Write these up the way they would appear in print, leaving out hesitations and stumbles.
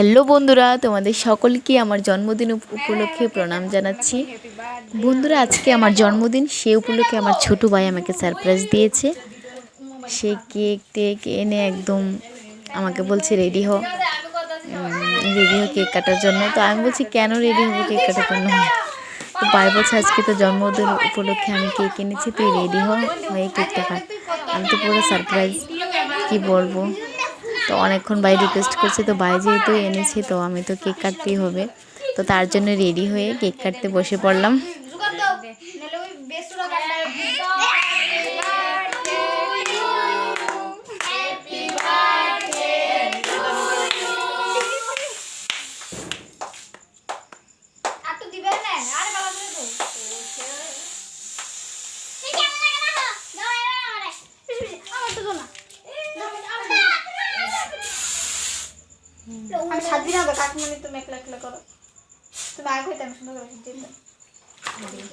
Hello বন্ধুরা, তোমাদের সকলকে আমার জন্মদিন উপলক্ষে প্রণাম জানাচ্ছি। বন্ধুরা, আজকে আমার জন্মদিন, সে উপলক্ষে আমার ছোট ভাই আমাকে সারপ্রাইজ দিয়েছে। সে কেক টেক এনে একদম আমাকে বলছে রেডি হো কেক কাটার জন্য। তো আমি বলছি কেন রেডি হবো কেক কাটার জন্য? তো ভাই বলছে আজকে তো জন্মদিন উপলক্ষে আমি কেক এনেছি, তুই রেডি হয়ে কেকটা কাট। আমি তো পুরো সারপ্রাইজ, কি বলবো। তো অনেকক্ষণ ভাই রিকোয়েস্ট করছে, তো ভাই যেহেতু এনেছে তো আমি তো কেক কাটতেই হবে। তো তার জন্য রেডি হয়ে কেক কাটতে বসে পড়লাম।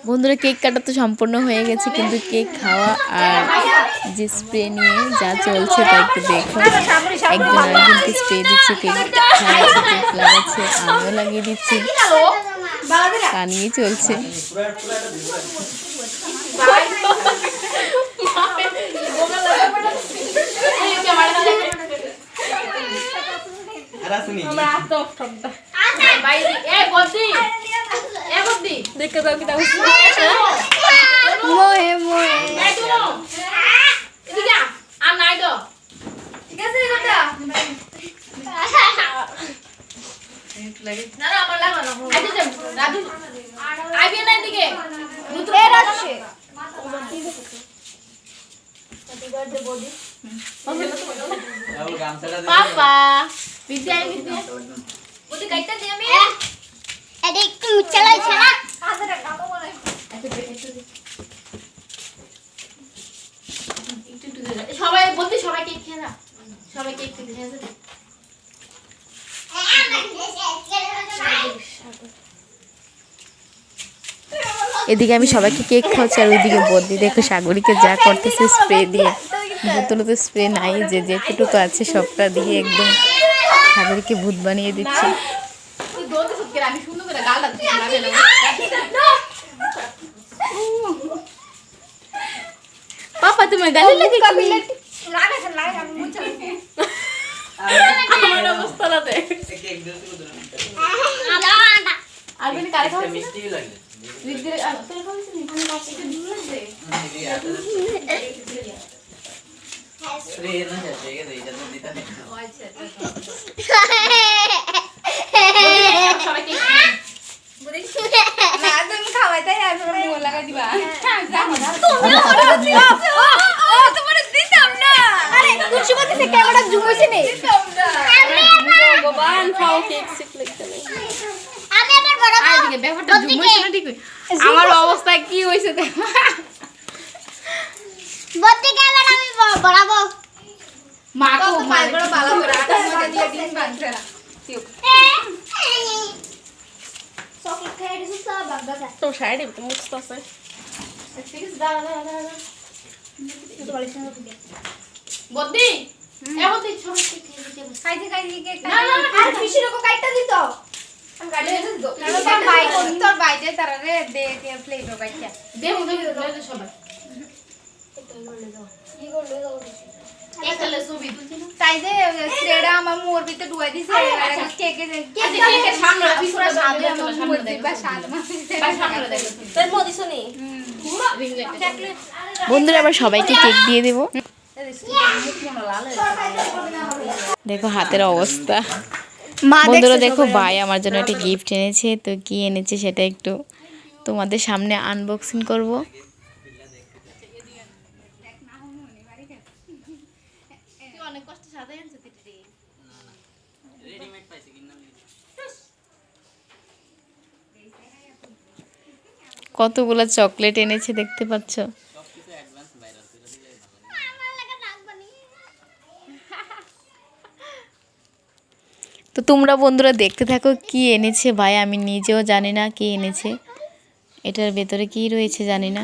বন্ধুরা, কেক কাটা তো সম্পূর্ণ হয়ে গেছে, কিন্তু কেক খাওয়া আর যে স্প্রে নিয়ে যা চলছে তা একটু দেখো। একজন আরেকজনকে স্প্রে দিচ্ছে, কেক খাওয়াচ্ছে, কেক লাগাচ্ছে, আমিও লাগিয়ে দিচ্ছি, তা নিয়ে চলছে। দেখে দাও কি দাও মোহে মোহে এদিকে আর নাই তো ঠিক আছে রে কথা না না আমার লাগা না আইতে যাব রাজু আইবে না এদিকে এ রাজু পাপা বিদ্যা বিদ্যা ওতে কাইটা দে আমি এডি একটু চালাইছ না সবাই বলতে সবাই কেক খেয়ে না, সবাই কেক খেয়ে যাবে। এদিকে আমি সবাইকে কেক খাওয়াচ্ছি আর ওইদিকে বদ্দি দেখো সাগরীকে যা করতেছে স্প্রে দিয়ে। বোতলে তো স্প্রে নাই, যে যেটুকু আছে সবটা দিয়ে একদম সাগরীকে ভূত বানিয়ে দিচ্ছে। পাপা তুমি গালে লাগি আমার অবস্থা না দেখ কেক দিতে তো না আর বিন কারে খাওয়া মিষ্টি লাগে দিদি তোর খাওয়াছিস নি আমি কাছে দিয়ে লাগবে স্প্রে না যাচ্ছে এই এটা তো দিতা নেই আচ্ছা সবাই কেক বলি না তুমি খাওয়াই তাই আর তোমরা মোল লাগা দিবা তুমি ও তোমারে দিতাম না। আরে খুশি করতেছে ক্যামেরা জুম হইছে নে দিতাম না ভগবান খাও কেক সিক লাগতে আমি আবার বড় আইদিকে ব্যাপারটা জুম হইছে না ঠিক আমার অবস্থা কি হইছে দেখো বত্তি ক্যামেরা আমি বড়াবো মা তো মাই বড় ভালো করে আটা মধ্যে দিয়ে ডিম বানছে না চকলেট খাই দিছ সব বাগদা তো সাইডে তো মুখস্থ আছে ঠিক আছে দাও দাও দাও তো বলিস না বদ্দি এবতি ছোট খাইতে কেক না না আর ফিশির কো কাইটা দিত আমি গাড়ি দিয়ে দিত তোর ভাই তোর বাইতে তারারে দে কে প্লেট কাইটা দে মনে দে সবাই কি করলে দাও একলে ছবি তুলছিস তাই যে স্প্রেডা আমার মোর ভিতরে ডুয়াই দিছে আর কেকের সামনে পিছনে সামনে আমার মোর দেখবা সামনে দেখো তোর মোদি শুনি বন্ধুরা আবার সবাইকে কেক দিয়ে দেব। দেখো হাতের অবস্থা। বন্ধুরা দেখো ভাই আমার জন্য একটা গিফট এনেছে, তো কি এনেছে সেটা একটু তোমাদের সামনে আনবক্সিং করব। কতগুলো চকলেট এনেছে দেখতে পাচ্ছ। তো তোমরা বন্ধুরা দেখতে থাকো কি এনেছে ভাই, আমি নিজেও জানি না কি এনেছে, এটার ভেতরে কি রয়েছে জানি না।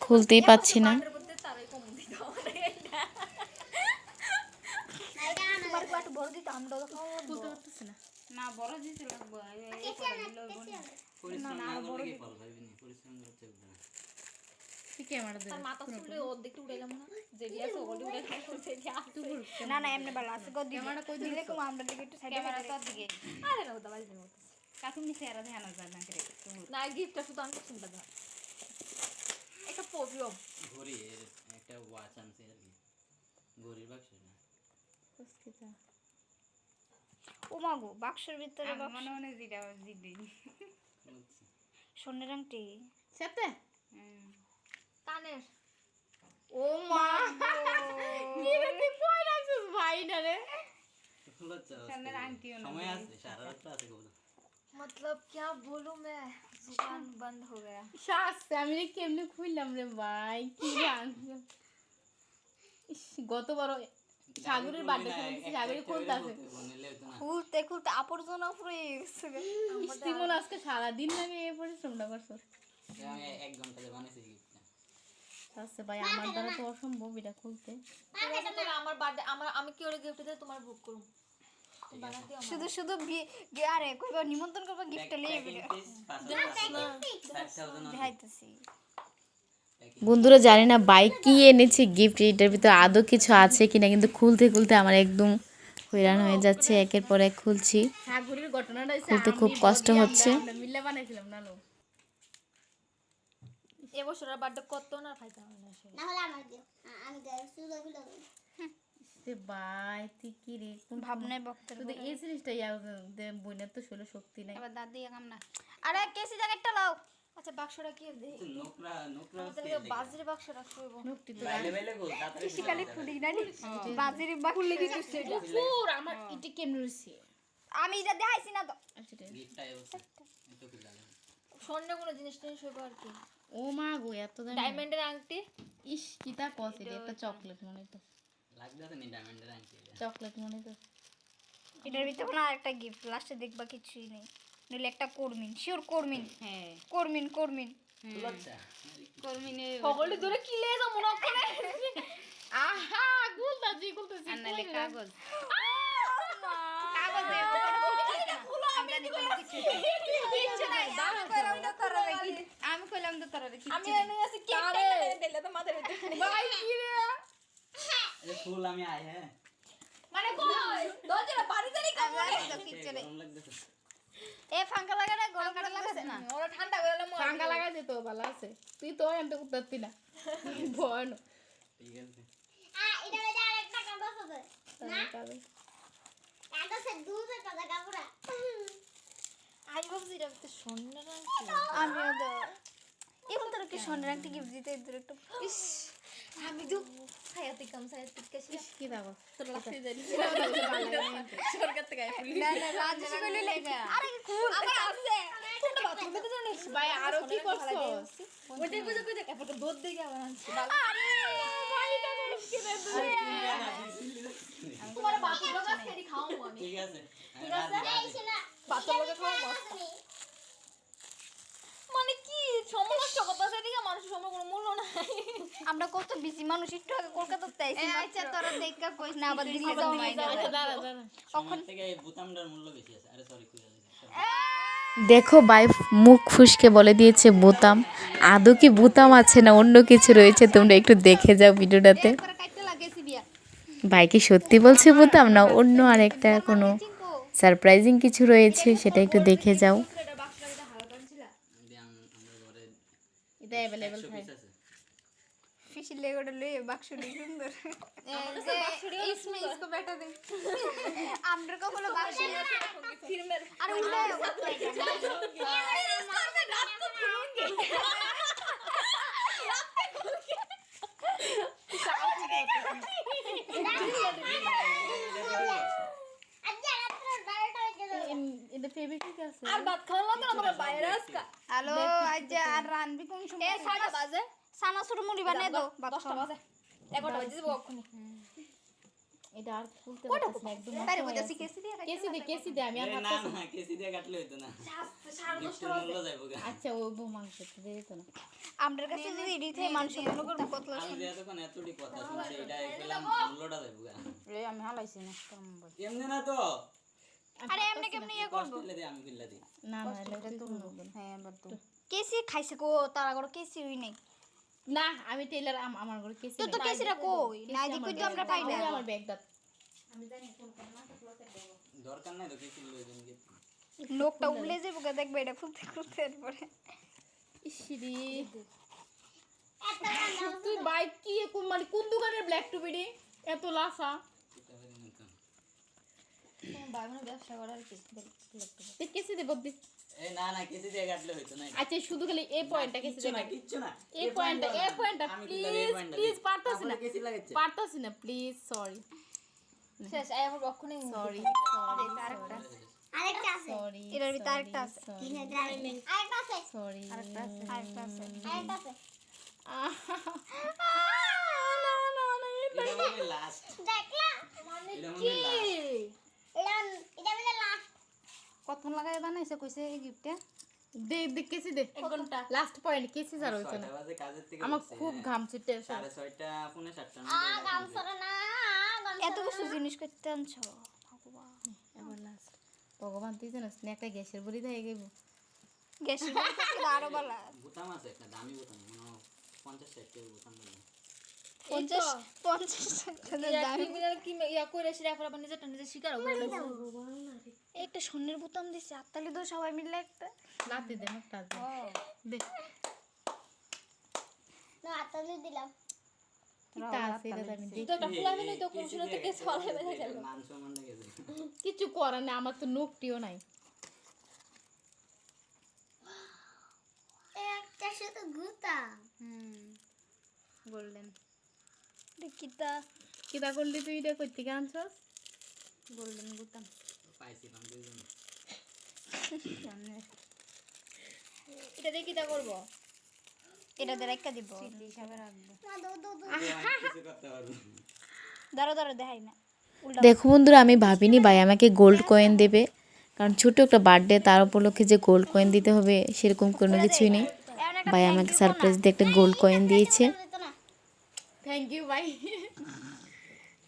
খুলতেই পাচ্ছি না। আছে না না বড় দিতে লাগবে এই করে দিল বোন পরিশ্রম না করলে কি ফল পাইবি না পরিশ্রম করতে হবে না ঠিক আমার তার মাথা চুলে অর্ধেকটা উড়াইলাম না যেটি আছে ওগুলো উড়াই খাইলাম যেটি আছে না না এমনি ভালো আছে গদি ক্যামেরা কই দিলে কম আমরা দিকে একটু সাইডে ক্যামেরা তোর দিকে আরে না ওটা বাজে না কাকুর নিচে আর ধ্যান যায় না করে না গিফটটা শুধু আমি চিন্তা কর একটা প্রবলেম ঘড়ি এর একটা ওয়াচ আনছে আর কি ঘড়ির বাক্স না ও মাগো বাক্সের ভিতরে মনে মনে জিরা জিদি বুঝছি সোনের আংটি সাথে কানের ও মা কি রে তুই কই রাখছিস ভাই না রে লজ্জা সোনার আংটিও না সময় আছে সারা রাত আছে কবুতর मतलब क्या बोलूं मैं जुबान बंद हो गया শ্বাস আমি রে কেমনে খুললাম রে ভাই কি জান গতবার সাগরের বাড়ি সাগরে খুলতাছে খুলতে খুলতে আবর্জনা পুরো গেছে সিমন আজকে সারা দিন লাগে এই পরিশ্রমটা করছো আমি 1 ঘন্টাতে বানাইছি গিফটটা আচ্ছা ভাই আমার দ্বারা তো অসম্ভব এটা খুলতে আমার বার্থডে আমি কি ওরে গিফট দিতে তোমার বুক করব বানাতে আমার শুধু শুধু আরে কইবা নিমন্ত্রণ করবা গিফট লিয়ে ভিডিও 5000 দেখাইতেছি বন্ধুরা জানি না বাইক কি এনেছে গিফট এটার ভিতরে আদৌ কিছু আছে কিনা কিন্তু খুলতে খুলতে আমার একদম হয়রান হয়ে যাচ্ছে একের পর এক খুলছি সাগরের ঘটনাটা খুলতে খুব কষ্ট হচ্ছে মিলে বানাইছিলাম না লো এবছরের বার্থডে কত না খাইতাম না সে না হলে আমার দিও আমি গায়ে সুদা গুলো সে ভাই তুই কি রে কোন ভাবনায় বক্তব্য শুধু এই জিনিসটা বইনের তো শৈল শক্তি নাই এবার দাদি কাম না আরে কেসি জ্যাকেটটা লাও আচ্ছা বাক্সটা কি দে নোকরা তাহলে বাজির বাক্স রাখবো মুক্তি তো বাইলে বাইলে গোল তাড়াতাড়ি শিকালে খুলি না বাজির বাক খুলে দিতেছে পুর আমার এটা কেমন হইছে আমি এটা দেখাইছি না তো আচ্ছা ঠিক আছে। গিফটটা এবছর এত কি লাগে স্বর্ণ কোনো জিনিস টেনিস হইব আর কি ও মা গো এত দাম ডায়মন্ডের আংটি ইস কি তা কস এটা একটা চকলেট মনে তো লাগতেছে নি ডায়মন্ডের আংটি চকলেট মনে তো এটার ভিতরে না একটা গিফট লাস্টে দেখবা কিছুই নেই নইলে একটা কর্মিন শিওর কর্মিন হ্যাঁ কর্মিন লজ্জা কর্মিনে সকলে ধরে কি লে যা মনে করে আহা গুলতাছি আনলে কাগজ কাগজে আমরা নিকল কিছু দিচ্ছে না আমি কইলাম তো তোরা কি আমি এনে আছি কেক দিলে তো মাথার ভিতরে ভাই কি রে এই ফুল আমি আই হ্যাঁ মানে কই দরজাটা বাড়ি জানি কাম কিছু নেই গরম লাগতেছে এ ফাঙ্কা লাগা না গরম কাটা লাগাছে না ওরা ঠান্ডা করে দিলাম পাঙ্কা লাগাই দে তো ভালো আছে তুই তো এমতে করতে না ভয় না ঠিক আছে এটা বেটা আরেকটা কাগজ আছে না কাগজের দুটো টাকা কাপড়া আজ ভাবছি এটা তো স্বর্ণের আংটি আমিও তো এখন তোর কি সোনার একটা গিফট দিতে তোর একটু ইস আমি তো সায়াতে কাম সায়াতে কাছে কি দাও তোর লাগতে জানি সরকার থেকে ফুল না না রাজেশ কইলে লাগা আরে খুল আমার আছে কোনটা বাথরুমে তো জানিস ভাই আরো কি করছো ওইটাই কই এরপর তো দুধ দিয়ে আমার আনছি আরে ভাইটা কি রে তোমার বাথরুমে গাছ কেটে খাও আমি ঠিক আছে ঠিক আছে বাথরুমে খাও মস্ত মানে কি সমস্ত কথা সেদিকে মানুষের সময় কোনো মূল্য নাই আমরা কত বিজি মানুষ একটু আগে কলকাতাতে আইছি আচ্ছা তোরা দেখা কইস না আবার দিল্লি যাও না আচ্ছা দাঁড়া দাঁড়া সময় থেকে এই বোতামটার মূল্য বেশি আছে আরে সরি কই আছে দেখো ভাই মুখ ফুসকে বলে দিয়েছে বোতাম আদৌ কি বোতাম আছে না অন্য কিছু রয়েছে তোমরা একটু দেখে যাও ভিডিওটাতে করে কাটতে লাগেছি বিয়া ভাই কি সত্যি বলছে বোতাম না অন্য আরেকটা কোনো সারপ্রাইজিং কিছু রয়েছে সেটা একটু দেখে যাও এটা বাক্সটা এটা হারা কানছিলা যদি আমরা ঘরে এটা अवेलेबल 100 পিস আছে ফিশি লেগোটা লই বাক্সটি সুন্দর इसमें इसको बैठा दे আমরা কো বলে বাক্স ফিল্মের আর উল্টা রাত তো খুলুঙ্গে আজকে রাত্রে 12টা বেজে যাবে এটা ফেব্রিক আছে আর ভাত খাওয়া লাগবে না তোমার বাইরে আজকা হ্যালো আজ আর রানবি কোন সময় এ 6টা বাজে সানা শুরু মুড়ি বানিয়ে দাও 10টা বাজে 11টা বাজে যাবো কখনো এটা আর খুলতে পারছিস না একদম তারে বলতেছি কেসি দিয়ে কেসি দে আমি আর না ভাবতেছি না কেসি দিয়ে কাটলে হইতো না গিফটের মূল্য যাইবো গা আচ্ছা ও বউ মাংস তো দিয়ে দিত না আমদের কাছে যদি এডিট হয় মানুষ মনে করবে কত আমি যে এতক্ষণ এতটি কথা শুনছি এটা পেলাম মূল্যটা যাইবো গা এই আমি হালাইছি না কম বল এমনি না তো আরে এমনি কেমনি ইয়ে করবো খুললে দিই আমি খুললে দিই না না এটা তো হ্যাঁ এবার তো কেসি খাইছে কো তারা করে কেসি হই নাই না আমি টেলার আমার ঘরে কেসি তো কেসিরা কই নাই দি কই তো আমরা পাই না আমার ব্যাগ দাও দরকার নাই তো কি খুললে দিন কি লোকটা উলে যাবো কে দেখবে এটা খুলতে খুলতে এরপরে ইসিরি তুই বাইক কি মানে কোন দোকানের ব্ল্যাক টুবিডি এত লাসা এটা বেরিয়ে নিতাম ভাই বোনের ব্যবসা করার কি তুই কেসি দে বদ্দি এই না না কিছু দিয়ে কাটলে হইতো না আচ্ছা শুধু খালি এই পয়েন্টটা কেসি কিচ্ছু দে না কিচ্ছু না এই পয়েন্টটা আমি প্লিজ খুললে এই পয়েন্টটা প্লিজ পারতাছি না কিছু লাগাচ্ছে পারতাছি না প্লিজ সরি শেষ আই আমার রক্ষণে সরি আরেকটা আছে সরি এটার ভিতরে আরেকটা আছে আরেকটা আছে সরি আরেকটা আছে আরেকটা আছে এটা মানে লাস্ট দেখলা এটা মানে লাস্ট এটা বলে লাস্ট কতক্ষণ লাগাই বানাইছে কইছে এই গিফটটা দে কেসি দে 1 ঘন্টা লাস্ট পয়েন্ট কেসি জার হইছে না 6টা বাজে কাজের থেকে আমার উঠছি, খুব হ্যাঁ। ঘাম ছুটে 6:30 পৌনে 7টার আ মধ্যে গাম সরে না এত কিছু জিনিস করতে আনছো ভগবান এবার লাস্ট ভগবান তুই জানিস না একটা গ্যাসের বলি দেয় গেব গ্যাসের আরো বালা বোতাম আছে একটা দামি বোতাম মনে হয় 50-60 এর বোতাম বলে 50 টাকা দাম ক্রিমিনাল কি ইয়া করে সেটা এখন আবার নিজেরটা নিজে স্বীকার করে একটা স্বর্ণের বোতাম দিছে আত্তালি তো সবাই মিলে একটা লাতে দে একটা দে না আতালে দিলাম কিতা আছে এটা আমি দেখি তো একটা ফুলাবে নাই তো কোন শুনে তো কেস হলে বেঁধে গেল মান সম্মান গেছে কিছু করার না আমার তো নোকটিও নাই একটা শুধু গুতা গোল্ডেন কিতা কিতা করলি তুই এটা কইতে আনছস গোল্ডেন বোতাম পাইছিলাম দুইজন এটা দিয়ে কিটা করব এটা দিয়ে একটা দিব হিসাবে রাখবো কিছু করতে পারবো দাঁড়ো দাঁড়ো দেখাই না দেখো বন্ধুরা আমি ভাবিনি ভাই আমাকে গোল্ড কয়েন দেবে কারণ ছোট একটা বার্থডে তার উপলক্ষে যে গোল্ড কয়েন দিতে হবে সেরকম কোনো কিছুই নেই ভাই আমাকে সারপ্রাইজ দিয়ে একটা গোল্ড কয়েন দিয়েছে থ্যাংক ইউ ভাই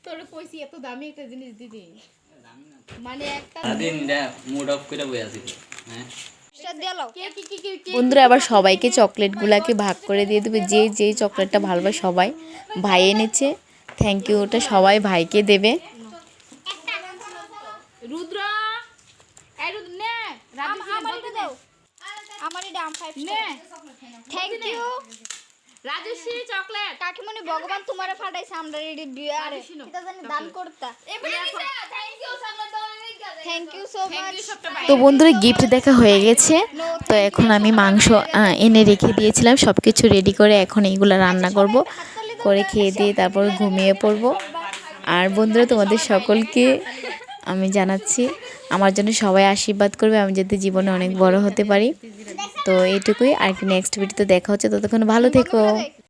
তোর কইছি এত দামি একটা জিনিস দিদি দামি না মানে একটা দিন মুড অফ করে বই আছি হ্যাঁ বন্ধুরা আবার সবাইকে চকলেটগুলাকে ভাগ করে দিয়ে দেবে যে যেই চকলেটটা ভালোবাসে সবাই ভাই এনেছে থ্যাংক ইউ ওটা সবাই ভাইকে দেবে রুদ্র এই রুদ্র নে আমারই দাও আমারই দাম 5 নে থ্যাংক ইউ রাজশ্রী চকলেট কাকিমণি ভগবান তোমারে ফাটাইছে আমরা রেডি বিয়ে আরে এটা জানি দান করতা থ্যাংক ইউ সো মাচ তো বন্ধুরা গিফট দেখা হয়ে গেছে তো এখন আমি মাংস এনে রেখে দিয়েছিলাম সব কিছু রেডি করে এখন এইগুলো রান্না করব করে খেয়ে দিয়ে তারপর ঘুমিয়ে পড়ব আর বন্ধুরা তোমাদের সকলকে আমি জানাচ্ছি আমার জন্য সবাই আশীর্বাদ করবে আমি যাতে জীবনে অনেক বড় হতে পারি তো এইটুকুই আর কি নেক্সট ভিডিওতে দেখা হচ্ছে ততক্ষণ ভালো থেকো।